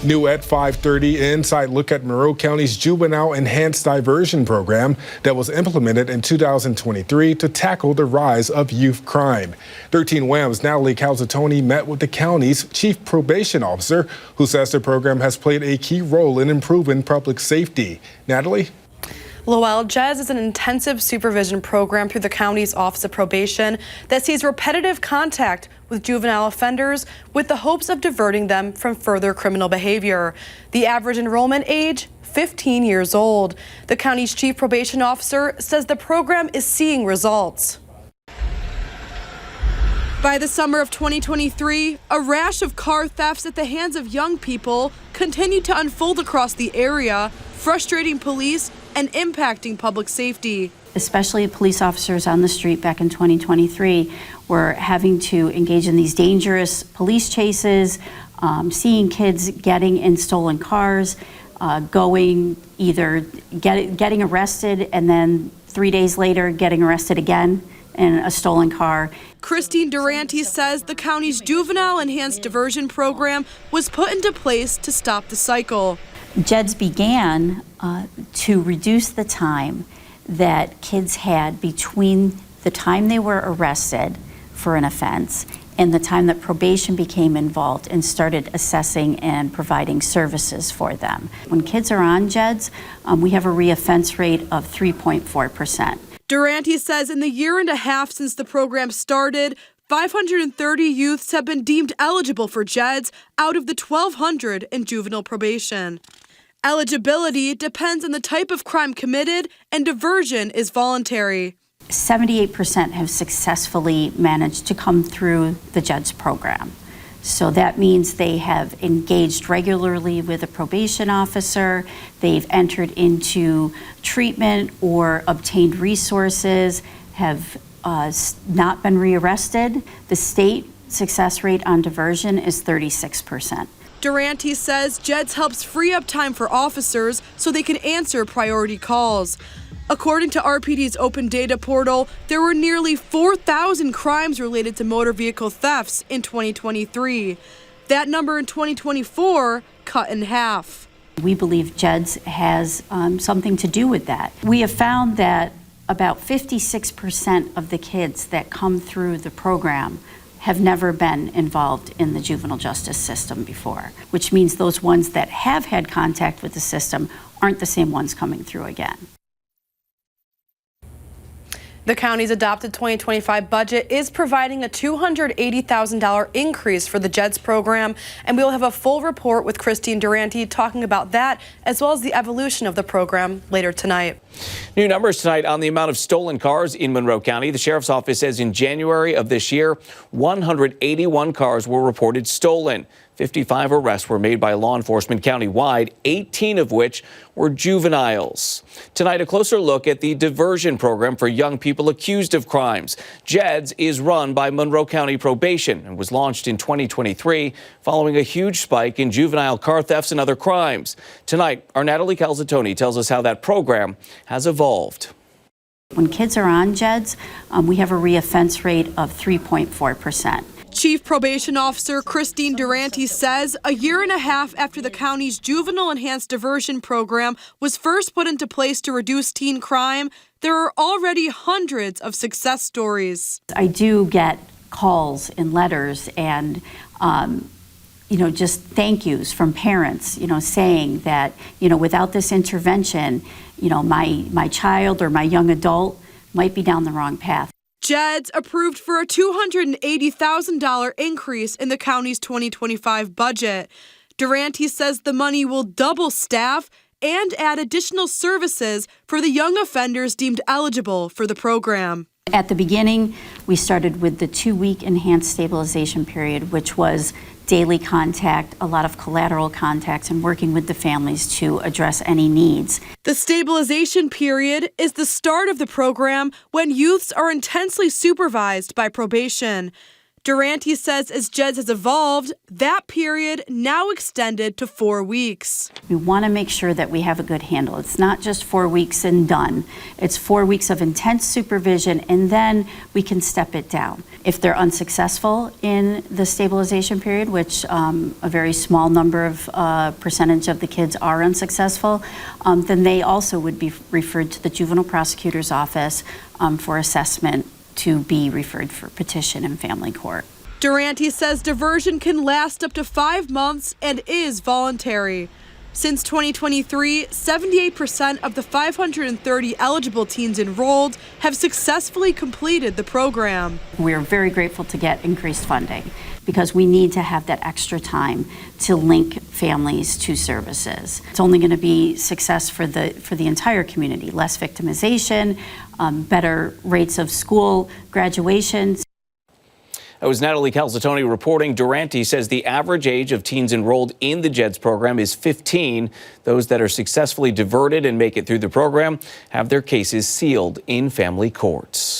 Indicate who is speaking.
Speaker 1: New at 5:30, an inside look at Monroe County's Juvenile Enhanced Diversion program that was implemented in 2023 to tackle the rise of youth crime. 13 WHAM's Natalie Calzatoni met with the county's chief probation officer, who says the program has played a key role in improving public safety. Natalie?
Speaker 2: Lowell, JEDS is an intensive supervision program through the county's Office of Probation that sees repetitive contact with juvenile offenders with the hopes of diverting them from further criminal behavior. The average enrollment age, 15 years old. The county's chief probation officer says the program is seeing results. By the summer of 2023, a rash of car thefts at the hands of young people continued to unfold across the area, frustrating police and impacting public safety.
Speaker 3: Especially police officers on the street back in 2023 were having to engage in these dangerous police chases, seeing kids getting in stolen cars, getting arrested, and then 3 days later getting arrested again in a stolen car.
Speaker 2: Kristine Durante says the county's Juvenile Enhanced Diversion program was put into place to stop the cycle.
Speaker 3: JEDS began to reduce the time that kids had between the time they were arrested for an offense and the time that probation became involved and started assessing and providing services for them. When kids are on JEDS, we have a reoffense rate of 3.4%.
Speaker 2: Durante says in the year and a half since the program started, 530 youths have been deemed eligible for JEDS out of the 1,200 in juvenile probation. Eligibility depends on the type of crime committed, and diversion is voluntary.
Speaker 3: 78% have successfully managed to come through the JEDS program. So that means they have engaged regularly with a probation officer, they've entered into treatment or obtained resources, have not been rearrested. The state success rate on diversion is 36%.
Speaker 2: Durante says JEDS helps free up time for officers so they can answer priority calls. According to RPD's open data portal, there were nearly 4,000 crimes related to motor vehicle thefts in 2023. That number in 2024 cut in half.
Speaker 3: We believe JEDS has something to do with that. We have found that about 56% of the kids that come through the program have never been involved in the juvenile justice system before, which means those ones that have had contact with the system aren't the same ones coming through again.
Speaker 2: The county's adopted 2025 budget is providing a $280,000 increase for the JEDS program, and we'll have a full report with Kristine Durante talking about that as well as the evolution of the program later tonight.
Speaker 4: New numbers tonight on the amount of stolen cars in Monroe County. The sheriff's office says in January of this year, 181 cars were reported stolen. 55 arrests were made by law enforcement countywide, 18 of which were juveniles. Tonight, a closer look at the diversion program for young people accused of crimes. JEDS is run by Monroe County Probation and was launched in 2023 following a huge spike in juvenile car thefts and other crimes. Tonight, our Natalie Calzatoni tells us how that program has evolved.
Speaker 3: When kids are on JEDS, we have a reoffense rate of 3.4%.
Speaker 2: Chief Probation Officer Kristine Durante says a year and a half after the county's Juvenile Enhanced Diversion program was first put into place to reduce teen crime, there are already hundreds of success stories.
Speaker 3: I do get calls and letters and just thank yous from parents, saying that, without this intervention, my child or my young adult might be down the wrong path.
Speaker 2: JEDS approved for a $280,000 increase in the county's 2025 budget. Durante says the money will double staff and add additional services for the young offenders deemed eligible for the program.
Speaker 3: At the beginning, we started with the 2-week enhanced stabilization period, which was daily contact, a lot of collateral contacts, and working with the families to address any needs.
Speaker 2: The stabilization period is the start of the program when youths are intensely supervised by probation. Durante says as JEDS has evolved, that period now extended to 4 weeks.
Speaker 3: We want to make sure that we have a good handle. It's not just 4 weeks and done. It's 4 weeks of intense supervision, and then we can step it down. If they're unsuccessful in the stabilization period, which a very small number of percentage of the kids are unsuccessful, then they also would be referred to the juvenile prosecutor's office for assessment to be referred for petition in family court.
Speaker 2: Durante says diversion can last up to 5 months and is voluntary. Since 2023, 78% of the 530 eligible teens enrolled have successfully completed the program.
Speaker 3: We're very grateful to get increased funding because we need to have that extra time to link families to services. It's only going to be success for the entire community, less victimization, better rates of school graduations.
Speaker 4: That was Natalie Calzatoni reporting. Durante says the average age of teens enrolled in the JEDS program is 15. Those that are successfully diverted and make it through the program have their cases sealed in family courts.